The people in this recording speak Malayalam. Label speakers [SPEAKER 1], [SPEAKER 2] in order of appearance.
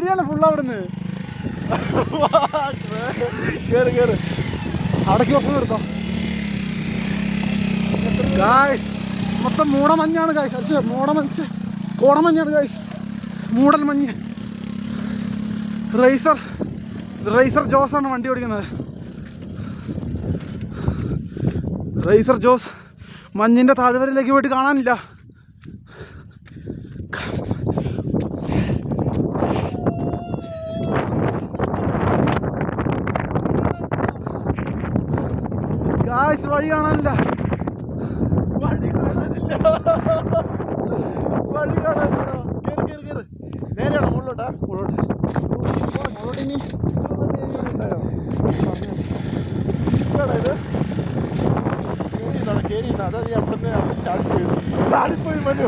[SPEAKER 1] വീഡിയോ ഫുള്ള് അവിടുന്ന് കേറ് കേറ് അടക്കി വെപ്പം നിർത്തോ ഗായ്സ്. മൊത്തം മൂടമഞ്ഞാണ് ഗായ്സ്. അച്ഛേ മൂടമഞ്ഞ് കോടമഞ്ഞാണ് ഗായ്സ്. മൂടൽ മഞ്ഞ്. റേസർ ജോസാണ് വണ്ടി ഓടിക്കുന്നത്. റേസർ ജോസ് മഞ്ഞിൻ്റെ താഴ്വരയിലേക്ക് പോയിട്ട് കാണാനില്ല. ഗായ്സ് വഴി കാണാനില്ല.
[SPEAKER 2] നേരെയാണോ മുകളിലോട്ടാ?
[SPEAKER 1] മുകളിലോട്ടിനി
[SPEAKER 2] കേറി അതാ നീ അവിടുന്ന് ചാടിപ്പോയി മനു.